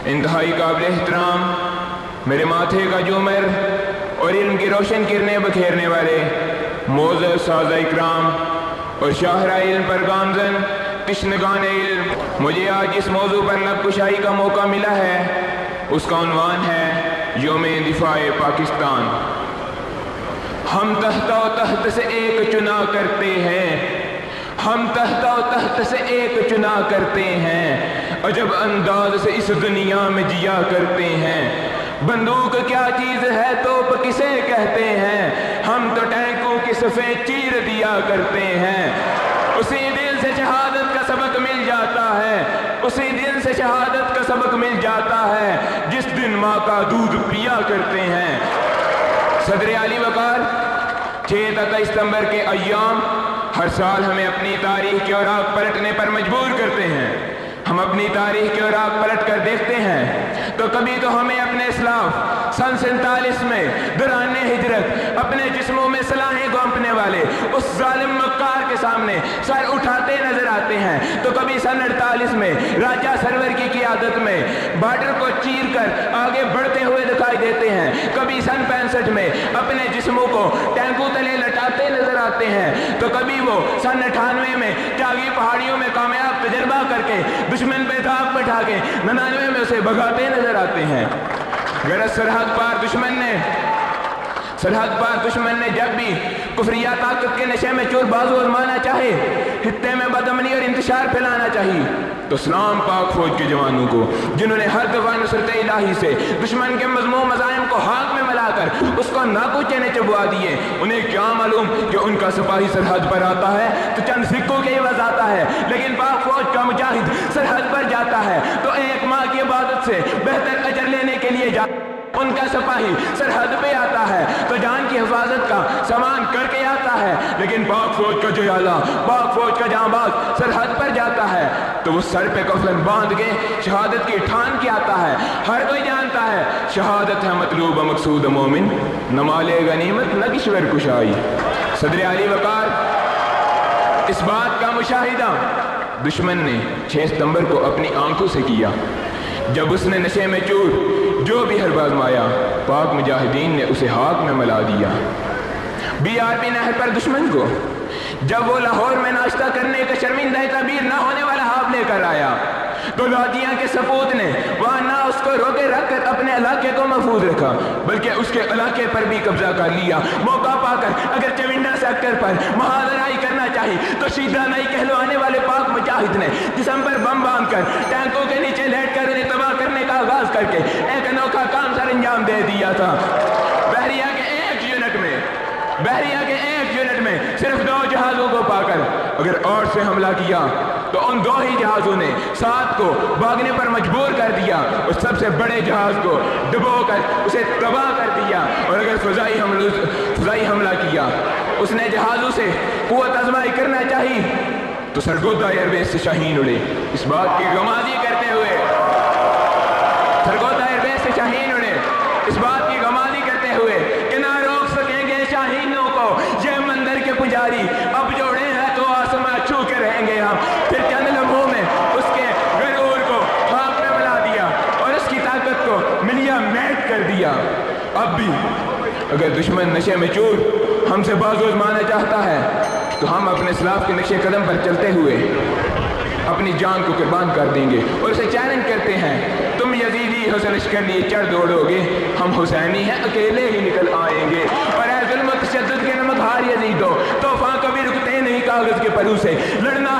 انتہائی قابل احترام میرے ماتھے کا جومر اور علم کی روشن کرنے بکھیرنے والے معزز سازہ اکرام اور شاہراہ علم پر گامزن تشنگان علم، مجھے آج اس موضوع پر لب کشائی کا موقع ملا ہے۔ اس کا عنوان ہے یوم دفاع پاکستان۔ ہم تحت و تحت سے ایک چنا کرتے ہیں، ہم تحت و تحت سے ایک چنا کرتے ہیں، عجب انداز سے اس دنیا میں جیا کرتے ہیں۔ بندوق کیا چیز ہے توپ کسے کہتے ہیں، ہم تو ٹینکوں کی صفیں چیر دیا کرتے ہیں۔ اسی دل سے شہادت کا سبق مل جاتا ہے، اسی دن سے شہادت کا سبق مل جاتا ہے جس دن ماں کا دودھ پیا کرتے ہیں۔ صدر اعلی وقار 6 ستمبر کے ایام ہر سال ہمیں اپنی تاریخ کے اوراق پلٹنے پر مجبور کرتے ہیں۔ ہم اپنی تاریخ کے اوراق پلٹ کر دیکھتے ہیں تو کبھی تو ہمیں اپنے اسلاف سن 47 میں دوران ہجرت اپنے جسموں میں سلاحیں گونپنے والے اس ظالم مکار کے سامنے سر اٹھاتے نظر آتے ہیں، تو کبھی سن 48 میں راجہ سرور کی قیادت میں بارڈر کو چیر کر آگے بڑھتے ہوئے دکھائی دیتے ہیں، کبھی سن 65 میں اپنے جسموں کو ٹینکوں تلے لٹاتے نظر آتے ہیں، تو کبھی وہ سن 98 میں چاگی پہاڑیوں میں کامیاب تجربہ کر کے دشمن پہ دھاک بٹھا کے 99 میں اسے بھگاتے نظر آتے ہیں۔ غرض سرحد پار دشمن نے جب بھی کفریہ طاقت کے نشے میں چور بازو آزمانا چاہے، خطے میں بدامنی اور انتشار پھیلانا چاہیے، تو سلام پاک فوج کے جوانوں کو جنہوں نے ہر دفعہ نصرت الہی سے دشمن کے مذموم مزاحم کو ہاتھ میں ملا کر اس کو ناکو چینے چبوا دیے۔ انہیں کیا معلوم کہ ان کا سپاہی سرحد پر آتا ہے تو چند سکوں کے عوض آتا ہے، لیکن پاک فوج کا مجاہد سرحد پر جاتا ہے تو ایک ماہ کی عبادت سے بہتر اجر لینے کے لیے ان کا سپاہی سرحد پہ آتا ہے تو جان کی حفاظت کا سامان کر کے آتا ہے، لیکن پاک فوج کا جیالہ، پاک فوج کا جانباز سرحد پر جاتا ہے تو وہ سر پہ کفن باندھ کے شہادت کی ٹھان کے آتا ہے۔ ہر کوئی جانتا ہے شہادت ہے مطلوب مقصود مومن، نہ مال غنیمت نہ کشور کشائی۔ صدر اعلی وقار اس بات کا مشاہدہ دشمن نے 6 ستمبر کو اپنی آنکھوں سے کیا، جب اس نے نشے میں چور جو بھی حرب آزمایا پاک مجاہدین نے اسے ہاتھ میں ملا دیا۔ BRP نہر پر دشمن کو جب وہ لاہور میں ناشتہ کرنے کا شرمندہ تعبیر نہ ہونے والا ہاتھ لے کر آیا تو لودھیاں کے سپوت نے وہاں نہ اس کو روکے رکھ کر اپنے علاقے کو محفوظ رکھا بلکہ اس کے علاقے پر بھی قبضہ کر لیا۔ موقع پا کر اگر چونڈا سیکٹر پر محاذرائی کرنا چاہی تو شیدہ نہیں کہلوانے والے پاک مجاہد نے جسم پر بم باندھ کر ٹینکوں کے نیچے لیٹ کر انہیں تباہ کرنے کا آغاز کر کے ایک انوکھا کام سر انجام دے دیا تھا۔ بحریہ کے ایک یونٹ میں صرف 2 جہازوں کو پا کر اگر اور سے حملہ کیا تو ان 2 ہی جہازوں نے 7 کو بھاگنے پر مجبور کر دیا اور سب سے بڑے جہاز کو ڈبو کر اسے تباہ کر دیا، اور اگر فضائی حملہ کیا اس نے جہازوں سے قوت آزمائی کرنا چاہی تو سرگودا ایئر بیس سے شاہین اڑے۔ اس بات کی غمازی کرتے ہوئے سرگودا ایئر بیس سے شاہین اڑے، اس بات کی غمازی کرتے ہوئے کہ نہ روک سکیں گے شاہینوں کو یہ مندر کے پجاری، اب جوڑے ہیں تو آسماں چھو کے رہیں گے ہم۔ پھر چند لمحوں میں اس کے غرور کو خاک میں ملا دیا اور اس کی طاقت کو ملیا میٹ کر دیا۔ اب بھی اگر دشمن نشے میں چور ہم سے بازو آزمانا چاہتا ہے تو ہم اپنے اسلاف کے نقشے قدم پر چلتے ہوئے اپنی جان کو قربان کر دیں گے اور اسے چیلنج کرتے ہیں، تم یزیدی ہو سے لشکر لیے چڑھ دوڑو گے، ہم حسینی ہیں اکیلے ہی نکل آئیں گے۔ اور اے ظلم و تشدد کے نمک ہار یزیدو، طوفان کبھی رکتے نہیں کاغذ کے پلو سے، لڑنا